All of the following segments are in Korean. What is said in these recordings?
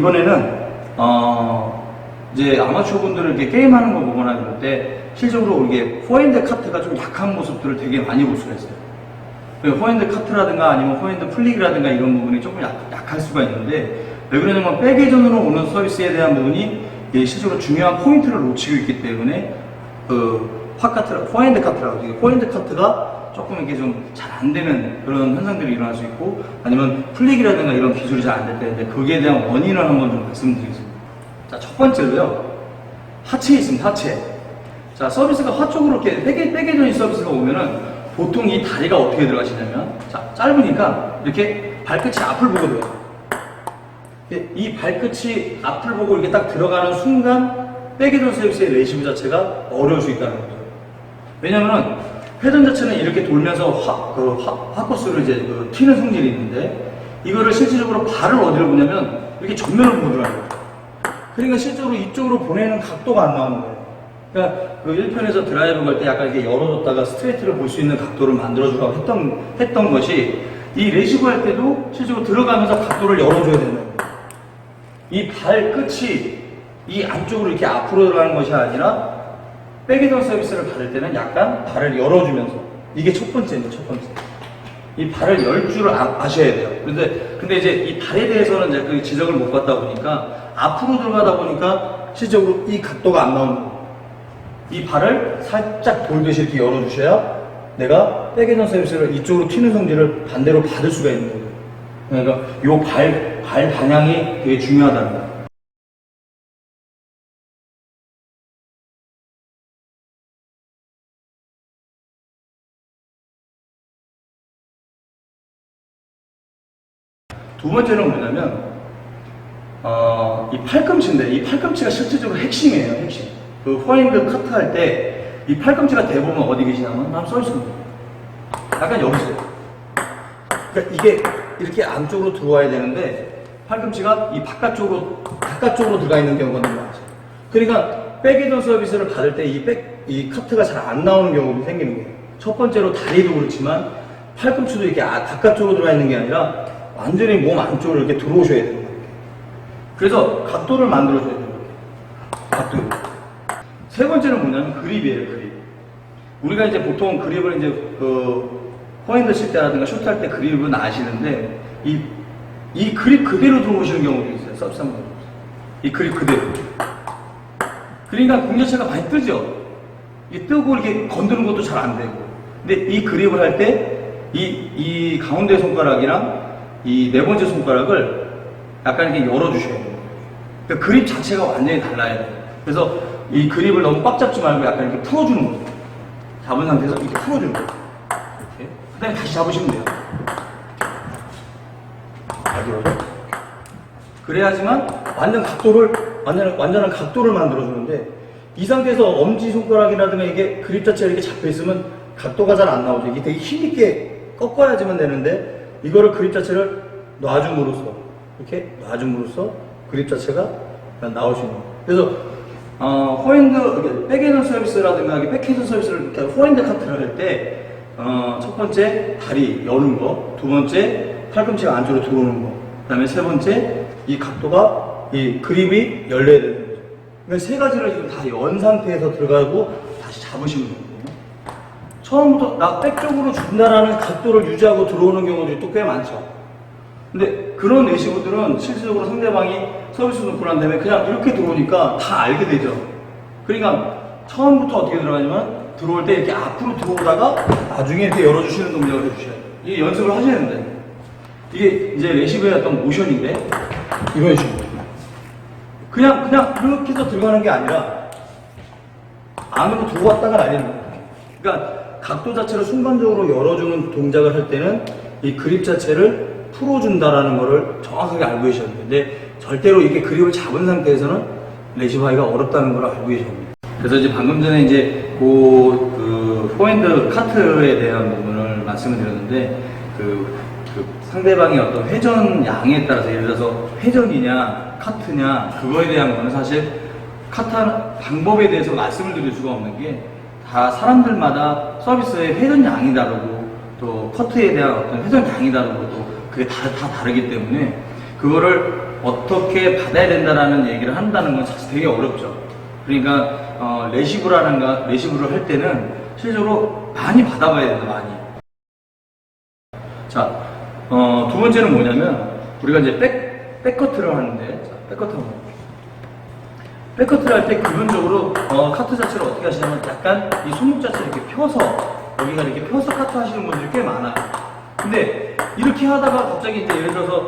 이번에는 이제 아마추어 분들을 이렇게 게임하는 거 보거나 그럴 때 실질적으로 이게 포핸드 카트가 좀 약한 모습들을 되게 많이 볼 수가 있어요. 포핸드 카트라든가 아니면 포핸드 플릭이라든가 이런 부분이 조금 약할 수가 있는데, 왜 그러냐면 백회전으로 오는 서비스에 대한 부분이 실제로 중요한 포인트를 놓치고 있기 때문에 포핸드 카트라고, 포핸드 카트가 조금 이렇게 좀 잘 안 되는 그런 현상들이 일어날 수 있고, 아니면 플릭이라든가 이런 기술이 잘 안 될 때인데, 거기에 대한 원인을 한번 좀 말씀드리겠습니다. 자, 첫 번째로요, 하체에 있습니다. 하체. 자, 서비스가 하 쪽으로 이렇게 백회전이 서비스가 오면은 보통 이 다리가 어떻게 들어가시냐면, 자, 짧으니까 이렇게 발끝이 앞을 보고 들어가요. 이 발끝이 앞을 보고 이렇게 딱 들어가는 순간 백회전 서비스의 레시브 자체가 어려울 수 있다는 거죠. 왜냐면은 회전 자체는 이렇게 돌면서 하코스로 이제 튀는 성질이 있는데, 이거를 실질적으로 발을 어디로 보냐면 이렇게 전면을 보고 들어가요. 그러니까 실제로 이쪽으로 보내는 각도가 안 나오는 거예요. 그러니까 그 1편에서 드라이브 갈 때 약간 이렇게 열어줬다가 스트레이트를 볼 수 있는 각도를 만들어주라고 했던 것이, 이 레시브 할 때도 실제로 들어가면서 각도를 열어줘야 되는 거예요. 이 발끝이 이 안쪽으로 이렇게 앞으로 들어가는 것이 아니라 백회전 서비스를 받을 때는 약간 발을 열어주면서, 이게 첫 번째입니다. 첫 번째. 이 발을 열 줄을 아셔야 돼요. 근데 이제 이 발에 대해서는 이제 그 지적을 못 받다 보니까 앞으로 들어가다 보니까 실제로 이 각도가 안 나오는 거예요. 이 발을 살짝 돌듯이 이렇게 열어주셔야 내가 백회전 서비스를 이쪽으로 튀는 성질을 반대로 받을 수가 있는 거예요. 그러니까 요 발 방향이 되게 중요하다는 거예요. 두 번째는 뭐냐면, 이 팔꿈치인데, 이 팔꿈치가 실질적으로 핵심이에요, 핵심. 그 포핸드 카트 할 때, 이 팔꿈치가 대부분 어디 계시냐면, 한번 써있습니다. 약간 여기 있어요. 그러니까 이게 이렇게 안쪽으로 들어와야 되는데, 팔꿈치가 이 바깥쪽으로 들어가 있는 경우가 너무 많죠. 그러니까, 백회전 서비스를 받을 때 이 카트가 잘 안 나오는 경우도 생기는 거예요. 첫 번째로 다리도 그렇지만, 팔꿈치도 이렇게 바깥쪽으로 들어가 있는 게 아니라, 완전히 몸 안쪽으로 이렇게 들어오셔야 돼요. 그래서 각도를 만들어줘야 돼요. 각도. 세 번째는 뭐냐면 그립이에요, 그립. 우리가 이제 보통 그립을 이제 포핸드 칠 때라든가 슛 할 때 그립은 아시는데, 이 그립 그대로 들어오시는 경우도 있어요. 서비스 한번 해보세요. 이 그립 그대로. 그러니까 공 자체가 많이 뜨죠. 이 뜨고 이렇게 건드는 것도 잘 안 되고. 근데 이 그립을 할 때 이 가운데 손가락이랑 이 네 번째 손가락을 약간 이렇게 열어주셔야 돼요. 그러니까 그립 자체가 완전히 달라야 돼요. 그래서 이 그립을 너무 꽉 잡지 말고 약간 이렇게 풀어주는 거예요. 잡은 상태에서 이렇게 풀어주는 거예요. 이렇게. 그 다음에 다시 잡으시면 돼요. 그래야지만 완전한 각도를 만들어주는데, 이 상태에서 엄지손가락이라든가 이게 그립 자체가 이렇게 잡혀있으면 각도가 잘 안 나오죠. 이게 되게 힘있게 꺾어야지만 되는데, 이거를 그립 자체를 놔줌으로써, 이렇게 놔줌으로써 그립 자체가 나올 수 있는 거예요. 그래서 백회전 서비스라든가 백회전 서비스를 포핸드 카트를 할 때 첫 번째 다리 여는 거, 두 번째 팔꿈치가 안쪽으로 들어오는 거, 그 다음에 세 번째 이 각도가 이 그립이 열려야 되는 거죠. 그러니까 세 가지를 지금 다 연 상태에서 들어가고 다시 잡으시면 되거든요. 처음부터 나 백 쪽으로 준다라는 각도를 유지하고 들어오는 경우들이 또 꽤 많죠. 근데 그런 레시브들은 실질적으로 상대방이 서비스 놓고 난 다음에 그냥 이렇게 들어오니까 다 알게 되죠. 그러니까 처음부터 어떻게 들어가냐면, 들어올 때 이렇게 앞으로 들어오다가 나중에 이렇게 열어주시는 동작을 해주셔야 돼요. 이게 연습을 하셔야 된다. 이게 이제 레시브의 어떤 모션인데, 이런 식으로. 그냥 이렇게 해서 들어가는 게 아니라 안으로 들어왔다가 날리는 거예요. 그러니까 각도 자체를 순간적으로 열어주는 동작을 할 때는 이 그립 자체를 풀어준다라는 거를 정확하게 알고 계셔야 돼요. 근데 절대로 이게 그립을 잡은 상태에서는 레시브 하기가 어렵다는 걸 알고 계셔야 됩니다. 그래서 이제 방금 전에 이제 그 포핸드 카트에 대한 부분을 말씀을 드렸는데, 그 상대방의 어떤 회전 양에 따라서, 예를 들어서 회전이냐 카트냐, 그거에 대한 거는 사실 카트하는 방법에 대해서 말씀을 드릴 수가 없는 게, 다 사람들마다 서비스의 회전 양이 다르고 또 커트에 대한 어떤 회전 양이 다르고 또 그게 다 다르기 때문에, 그거를 어떻게 받아야 된다라는 얘기를 한다는 건 사실 되게 어렵죠. 그러니까 레시브를 할 때는 실제로 많이 받아봐야 된다, 많이. 자, 두 번째는 뭐냐면 우리가 이제 백커트를 하는데, 자, 백커트를 할 때 기본적으로 카트 자체를 어떻게 하시냐면 약간 이 손목 자체를 이렇게 펴서, 여기가 이렇게 펴서 카트 하시는 분들이 꽤 많아요. 근데 이렇게 하다가 갑자기 이제 예를 들어서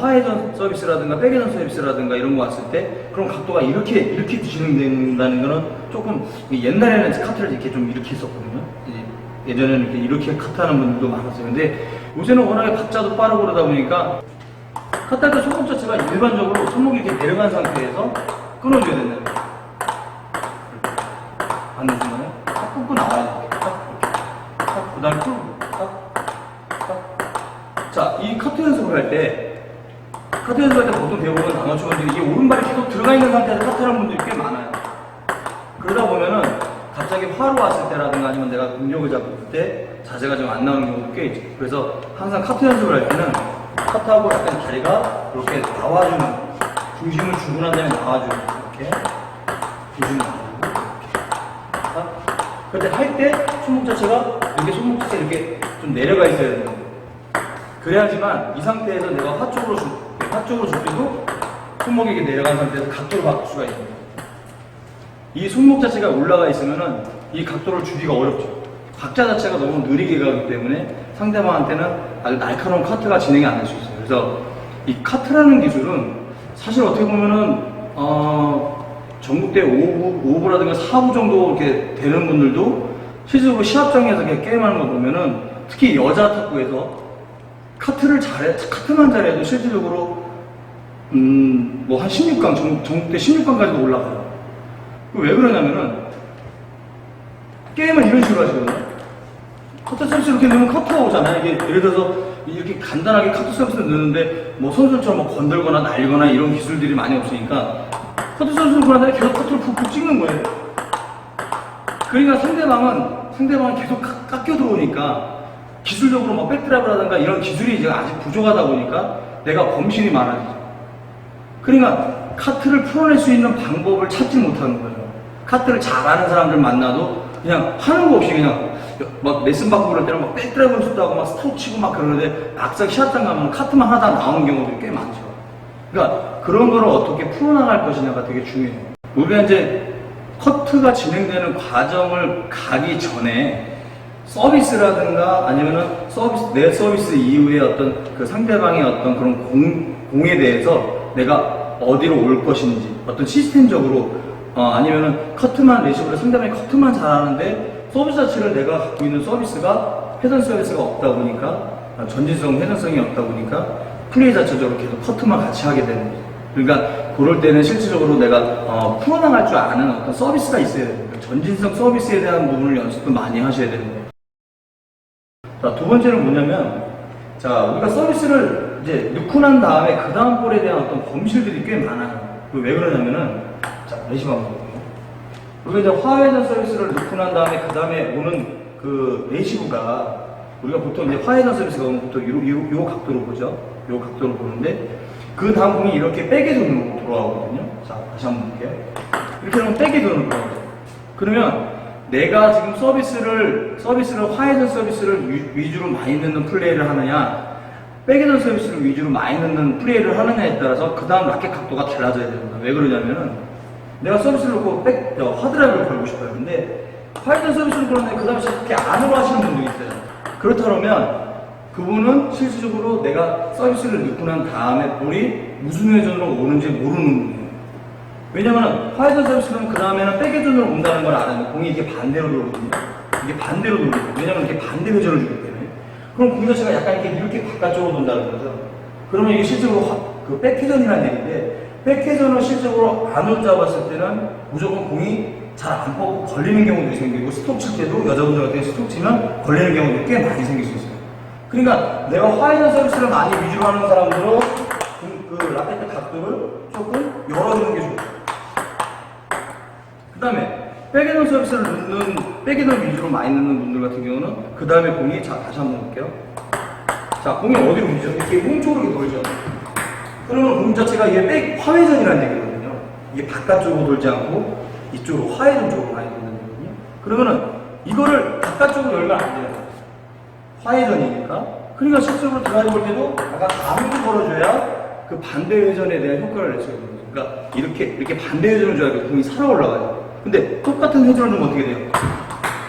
화회전 서비스라든가 백회전 서비스라든가 이런 거 왔을 때 그런 각도가 이렇게 진행된다는 거는 조금, 옛날에는 카트를 이렇게 좀 이렇게 했었거든요. 예전에는 이렇게 카트하는 분들도 많았어요. 근데 요새는 워낙에 박자도 빠르고 그러다 보니까 카트할 때 손목 자체가 일반적으로 손목이 이렇게 내려간 상태에서 끊어줘야 된다는 거예요. 받는 순간에 딱 끊고 나와야 돼요. 딱, 그 다음에 풀고, 자, 이 카트 연습을 할 때 보통 배우는 아마추어분들이 이 오른발이 계속 들어가 있는 상태에서 카트하는 분들이 꽤 많아요. 그러다 보면은 갑자기 화로 왔을 때라든가 아니면 내가 공력을 잡을 때 자세가 좀 안 나오는 경우도 꽤 있죠. 그래서 항상 카트 연습을 할 때는 카트하고 약간 다리가 이렇게 나와주는, 중심을 주고 난 다음에 나와주는, 이렇게 중심을 나와주고 이렇게. 그때 할 때 손목 자체가 이렇게 좀 내려가 있어야 되는 거예요. 그래야지만 이 상태에서 내가 화 쪽으로 줄 때도 손목이 이렇게 내려간 상태에서 각도를 바꿀 수가 있습니다. 이 손목 자체가 올라가 있으면은 이 각도를 주기가 어렵죠. 박자 자체가 너무 느리게 가기 때문에 상대방한테는 아주 날카로운 카트가 진행이 안 될 수 있어요. 그래서 이 카트라는 기술은 사실 어떻게 보면은 전국대 5부라든가 4부 정도 이렇게 되는 분들도 실제로 시합장에서 게임하는 거 보면은 특히 여자 탁구에서 카트만 잘해도 실질적으로 뭐 한 16강, 전국대 16강까지도 올라가요. 왜 그러냐면은 게임을 이런 식으로 하시거든요. 카트 서비스 이렇게 넣으면 카트가 오잖아요. 이게 예를 들어서 이렇게 간단하게 카트 서비스를 넣는데 뭐 선수들처럼 뭐 건들거나 날거나 이런 기술들이 많이 없으니까 카트 서비스를 넣고 난 다음에 계속 카트를 푹푹 찍는 거예요. 그러니까 상대방은 계속 깎여 들어오니까 기술적으로 뭐 백드라이브라든가 이런 기술이 이제 아직 부족하다 보니까 내가 범실이 많아지죠. 그러니까 카트를 풀어낼 수 있는 방법을 찾지 못하는 거예요. 카트를 잘하는 사람들 만나도 그냥 하는 거 없이 그냥 막 레슨 받고 그럴 때는 막 백드라이브 연습도 하고 막 스톱 치고 막 그러는데 막상 시합장 가면 카트만 하다 나오는 경우들이 꽤 많죠. 그러니까 그런 거를 어떻게 풀어나갈 것이냐가 되게 중요해요. 우리가 이제 커트가 진행되는 과정을 가기 전에 서비스라든가 아니면은 내 서비스 이후에 어떤 그 상대방의 어떤 그런 공에 대해서 내가 어디로 올 것인지 어떤 시스템적으로 아니면은 레시브를 상대방이 커트만 잘하는데 서비스 자체를 내가 갖고 있는 서비스가 회전 서비스가 없다 보니까 전진성 회전성이 없다 보니까 플레이 자체적으로 계속 커트만 같이 하게 되는 거죠. 그러니까 그럴 때는 실질적으로 내가 풀어나갈 줄 아는 어떤 서비스가 있어야 됩니다. 그러니까 전진성 서비스에 대한 부분을 연습도 많이 하셔야 되는 거예요. 자, 두 번째는 뭐냐면, 자, 우리가 서비스를 이제 넣고 난 다음에 그 다음 볼에 대한 어떤 범실들이 꽤 많아요. 왜 그러냐면은, 자, 레시브 한번 볼게요. 우리가 이제 화회전 서비스를 넣고 난 다음에 그 다음에 오는 그 레시브가 우리가 보통 이제 화회전 서비스가 오면 보통 요 각도로 보죠. 요 각도로 보는데 그 다음 공이 이렇게 백의 손으로 돌아오거든요. 자, 다시 한번 볼게요. 이렇게 하면 백의 손으로 돌아오죠. 그러면 내가 지금 서비스를 화회전 서비스를 위주로 많이 넣는 플레이를 하느냐, 백회전 서비스를 위주로 많이 넣는 플레이를 하느냐에 따라서 그 다음 라켓 각도가 달라져야 됩니다. 왜 그러냐면은 내가 서비스를 놓고 하드라이브를 걸고 싶어요. 근데 화회전 서비스를 걸었는데 그 다음에 이렇게 안으로 하시는 분들이 있어요. 그렇다면 그분은 실질적으로 내가 서비스를 넣고 난 다음에 볼이 무슨 회전으로 오는지 모르는 분이에요. 왜냐면 화회전 서비스는 그 다음에는 백회전으로 온다는 걸 알아요. 공이 이게 반대로 돌거든요. 이게 반대로 돌거든요. 왜냐면 이렇게 반대 회전을 주기 때문에. 그럼 공 자체가 약간 이렇게 바깥쪽으로 돈다는 거죠. 그러면 이게 실제로 그 백회전이라는 얘기인데, 백회전을 실제로 안으로 잡았을 때는 무조건 공이 잘 안 뻗고 걸리는 경우도 생기고, 스톱 칠 때도 여자분들 같은 경우 스톱 치면 걸리는 경우도 꽤 많이 생길 수 있어요. 그러니까 내가 화회전 서비스를 많이 위주로 하는 사람들은 그 라켓 각도를 조금 열어주는 게 좋아요. 그 다음에 백회전 서비스를 백회전 위주로 많이 넣는 분들 같은 경우는 그 다음에 공이, 자, 다시 한번 볼게요. 자, 공이 어디로 움직여? 이렇게 오른쪽으로 돌죠. 그러면 공 자체가 이게 백 화회전이라는 얘기거든요. 이게 바깥쪽으로 돌지 않고 이쪽으로 화회전 쪽으로 많이 돈다는 얘기거든요. 그러면은 이거를 바깥쪽으로 열면 안 돼요. 화회전이니까. 그러니까 실제로 드라이브 볼 때도 약간 가운데 걸어줘야 그 반대 회전에 대한 효과를 낼 수 있거든요. 그러니까 이렇게 반대 회전을 줘야 공이 살아 올라가요. 근데 똑같은 회전을 주면 어떻게 돼요?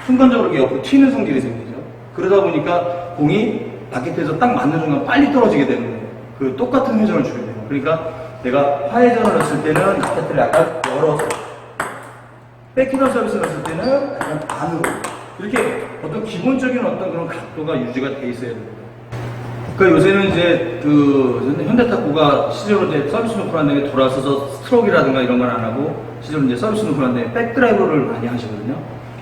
순간적으로 이렇게 옆으로 튀는 성질이 생기죠. 그러다 보니까 공이 라켓에서 딱 맞는 순간 빨리 떨어지게 되는 거예요. 그 똑같은 회전을 주게 돼요. 그러니까 내가 화회전을 넣었을 때는 라켓을 약간 열어서, 백히던 서비스를 넣었을 때는 약간 안으로, 이렇게 어떤 기본적인 어떤 그런 각도가 유지가 돼 있어야 됩니다. 그러니까 요새는 이제 현대탁구가 실제로 이제 서비스 놓고 난 다음에 돌아서서 스트로크라든가 이런 건 안 하고 실제로 이제 서비스 놓고 난 다음에 백드라이브를 많이 하시거든요.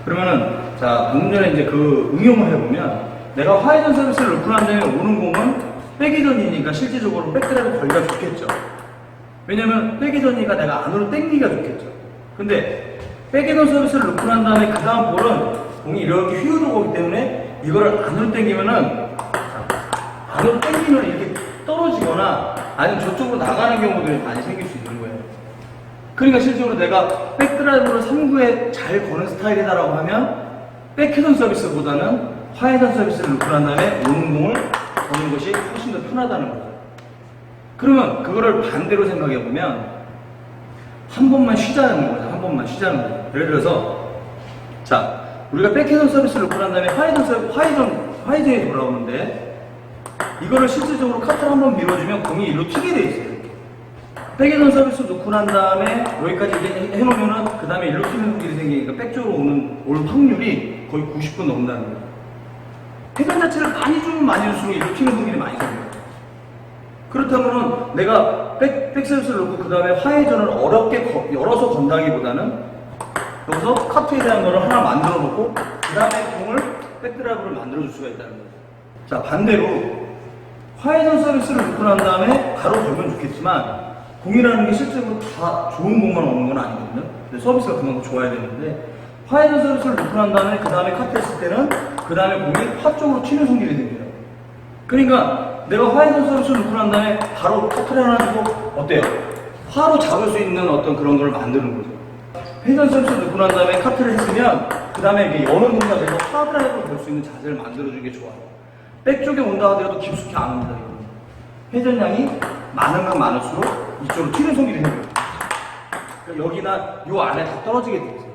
그러면은 자 방금 전에 이제 그 응용을 해보면 내가 화회전 서비스를 놓고 난 다음에 오는 공은 백이전이니까 실질적으로 백드라이브 거리가 좋겠죠. 왜냐면 백이전이니까 내가 안으로 땡기기가 좋겠죠. 근데 백이전 서비스를 놓고 난 다음에 그 다음 볼은 공이 이렇게 휘어져 오기 때문에 이거를 안으로 땡기면은 안으로 땡기면 이렇게 떨어지거나 아니면 저쪽으로 나가는 경우들이 많이 생길 수 있는 거예요. 그러니까 실제로 내가 백드라이브를 3구에 잘 거는 스타일이다라고 하면 백회전 서비스보다는 화회전 서비스를 놓고 난 다음에 오는 공을 거는 것이 훨씬 더 편하다는 거죠. 그러면 그거를 반대로 생각해 보면 한 번만 쉬자는 거죠. 한 번만 쉬자는 거죠. 예를 들어서 자 우리가 백회전 서비스를 놓고 난 다음에 화회전이 돌아오는데 이거를 실질적으로 카트를 한번 밀어주면 공이 일로 튀게 돼 있어요. 백회전 서비스 놓고 난 다음에 여기까지 해놓으면은 그 다음에 일로 튀는 일이 생기니까 백 쪽으로 올 확률이 거의 90% 넘는다는 거예요. 회전 자체를 많이 주면 많이 줄수록 일로 튀는 확률이 많이 생겨요. 그렇다면은 내가 백 서비스를 놓고 그 다음에 화회전을 어렵게 열어서 건다기보다는 여기서 카트에 대한 거를 하나 만들어 놓고 그 다음에 공을 백드라이브를 만들어 줄 수가 있다는 거죠. 자 반대로 화회전 서비스를 놓고 난 다음에 바로 걸면 좋겠지만 공이라는 게 실제로 다 좋은 공만 오는 건 아니거든요. 근데 서비스가 그만큼 좋아야 되는데 화회전 서비스를 놓고 난 다음에 그 다음에 카트 했을 때는 그 다음에 공이 화 쪽으로 튀는 성질이 생겨요. 그러니까 내가 화회전 서비스를 놓고 난 다음에 바로 카트를 하나 주고 어때요? 화로 잡을 수 있는 어떤 그런 걸 만드는 거죠. 회전 서비스를 놓고 난 다음에 카트를 했으면 그 다음에 이렇게 여는 공간 돼서 하드라이브를 걸 수 있는 자세를 만들어주는 게 좋아요. 백 쪽에 온다 하더라도 깊숙이 안 옵니다. 회전량이 많으면 많을수록 이쪽으로 튀는 성질이 생겨요. 그러니까 여기나 요 안에 다 떨어지게 돼 있어요.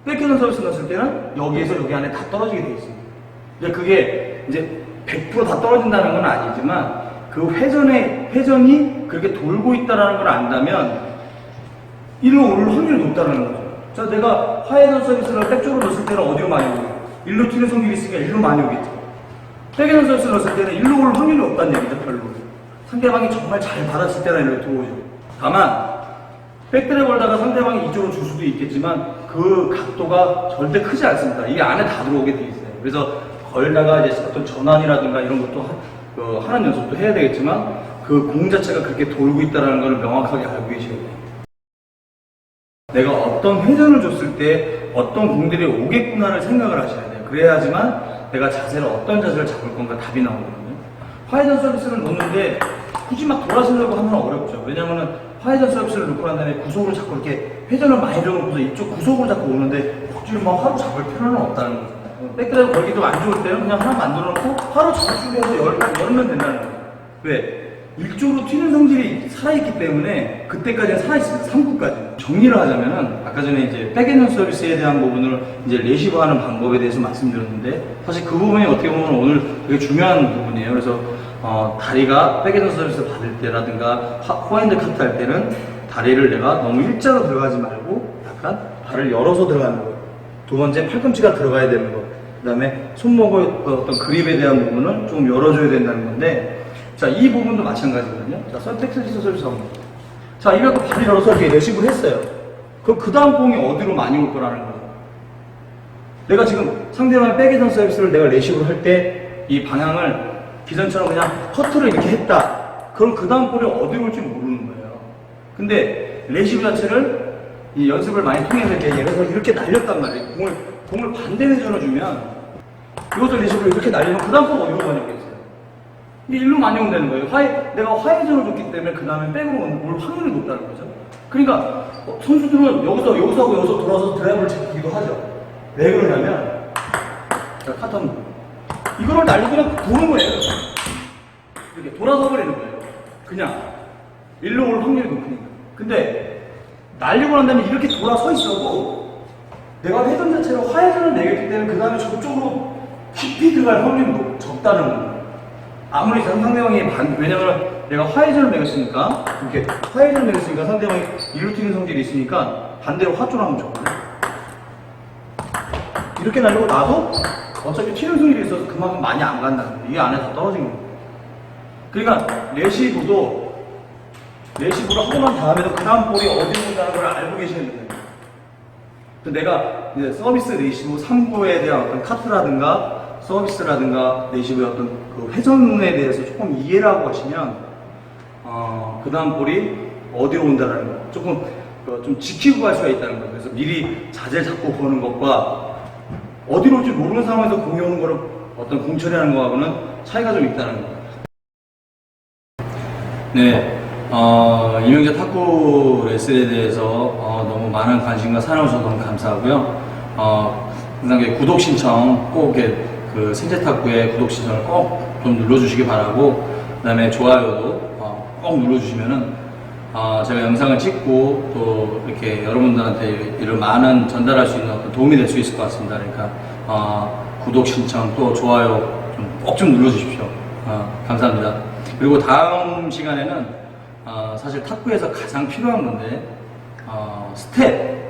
백회전 서비스 넣었을 때는 여기에서 여기 안에 다 떨어지게 돼 있어요. 이제 그게 이제 100%다 떨어진다는 건 아니지만 그 회전이 그렇게 돌고 있다는 걸 안다면 일로 올 확률이 높다는 거죠. 자, 내가 화회전 서비스를 백 쪽으로 넣었을 때는 어디로 많이 오겠어요? 일로 튀는 성질이 있으니까 일로 많이 오겠죠. 백회전 서비스를 넣었을 때는 일로 올 확률이 없다는 얘기죠, 별로. 상대방이 정말 잘 받았을 때나 일로 들어오죠. 다만, 백드라이브 걸다가 상대방이 이쪽으로 줄 수도 있겠지만, 그 각도가 절대 크지 않습니다. 이게 안에 다 들어오게 돼 있어요. 그래서 걸다가 이제 어떤 전환이라든가 이런 것도 하는 연습도 해야 되겠지만, 그 공 자체가 그렇게 돌고 있다는 걸 명확하게 알고 계셔야 돼요. 내가 어떤 회전을 줬을 때 어떤 공들이 오겠구나를 생각을 하셔야 돼요. 그래야지만 내가 자세를 어떤 자세를 잡을 건가 답이 나오거든요. 화회전 서비스를 놓는데 굳이 막 돌아서려고 하면 어렵죠. 왜냐면은 화회전 서비스를 놓고 난 다음에 구속으로 자꾸 이렇게 회전을 많이 줘놓고서 이쪽 구속으로 자꾸 오는데 억지로 막 화로 잡을 필요는 없다는 거죠. 백드라이브 걸기도 안 좋을 때는 그냥 하나 만들어 놓고 화로 잡을 준비해서 열면 된다는 거예요. 왜? 일쪽으로 튀는 성질이 살아있기 때문에 그때까지는 살아있습니다. 3구까지. 정리를 하자면은 아까 전에 이제 백엔드 서비스에 대한 부분을 이제 레시브하는 방법에 대해서 말씀드렸는데 사실 그 부분이 어떻게 보면 오늘 되게 중요한 부분이에요. 그래서 다리가 백엔드 서비스 받을 때라든가 포핸드 카트 할 때는 다리를 내가 너무 일자로 들어가지 말고 약간 발을 열어서 들어가는 거. 두 번째 팔꿈치가 들어가야 되는 거. 그 다음에 손목의 어떤 그립에 대한 부분을 조금 열어줘야 된다는 건데 자, 이 부분도 마찬가지거든요. 자, 선택스 서비스 한번. 자, 이렇게 발을 열어서 이렇게 레시브를 했어요. 그럼 그 다음 공이 어디로 많이 올 거라는 거죠. 내가 지금 상대방의 백에던 서비스를 내가 레시브를 할 때 이 방향을 기존처럼 그냥 커트를 이렇게 했다. 그럼 그 다음 볼이 어디로 올지 모르는 거예요. 근데 레시브 자체를 이 연습을 많이 통해서 이렇게 날렸단 말이에요. 공을 반대 회전을 주면 이것도 레시브를 이렇게 날리면 그 다음 볼 어디로 가냐겠어요. 이게 일로 많이 온다는 거예요. 내가 화회전을 줬기 때문에 그 다음에 백으로 올 확률이 높다는 거죠. 그러니까 선수들은 여기서 하고 여기서 돌아서 드라이브를 제끼기도 하죠. 왜 그러냐면 카턴 이거를 날리고 그냥 도는 거예요. 이렇게 돌아서 버리는 거예요. 그냥 일로 올 확률이 높으니까. 근데 날리고 난 다음에 이렇게 돌아서 있어도 내가 회전 자체로 화회전을 내겠기 때문에 그 다음에 저쪽으로 깊이 들어갈 확률이 적다는 거예요. 아무리 상대방이 왜냐면 내가 화회전을 매겼으니까 이렇게 화회전을 매겼으니까 상대방이 일로 튀는 성질이 있으니까 반대로 화쪽으로 하면 좋거든요. 이렇게 날리고 나도 어차피 튀는 성질이 있어서 그만큼 많이 안 간다는 거예요. 이게 안에 다 떨어진 거예요. 그러니까 레시브를 하고 난 다음에도 그 다음 볼이 어디로 온다는 걸 알고 계시는 거예요. 내가 이제 서비스 레시브 3구에 대한 어떤 카트라든가 서비스라든가 레시브의 어떤 그 회전에 대해서 조금 이해를 하고 가시면 그 다음 볼이 어디로 온다는 거 조금 좀 지키고 갈 수가 있다는 거예요. 그래서 미리 자세 잡고 보는 것과 어디로 올지 모르는 상황에서 공이 오는 거를 어떤 공 처리하는 거하고는 차이가 좀 있다는 거예요. 네, 이명재 탁구 레슨에 대해서 너무 많은 관심과 사랑을 주셔서 너무 감사하고요. 항상 구독 신청 꼭 이렇게 그 생재탁구의 구독 신청을 꼭 좀 눌러주시기 바라고, 그 다음에 좋아요도 꼭 눌러주시면은 제가 영상을 찍고 또 이렇게 여러분들한테 이런 많은 전달할 수 있는 어떤 도움이 될 수 있을 것 같습니다. 그러니까 구독 신청 또 좋아요 꼭 좀 눌러주십시오. 감사합니다. 그리고 다음 시간에는 사실 탁구에서 가장 필요한 건데 스텝.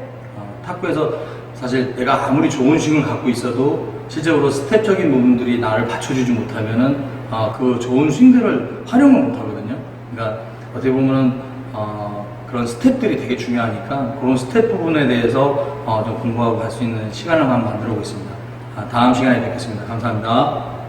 탁구에서 사실 내가 아무리 좋은 스윙을 갖고 있어도 실제로 스텝적인 부분들이 나를 받쳐주지 못하면은 그 좋은 스윙들을 활용을 못하거든요. 그러니까 어떻게 보면은 그런 스텝들이 되게 중요하니까 그런 스텝 부분에 대해서 좀 공부하고 갈 수 있는 시간을 한번 만들어 보겠습니다. 다음 시간에 뵙겠습니다. 감사합니다.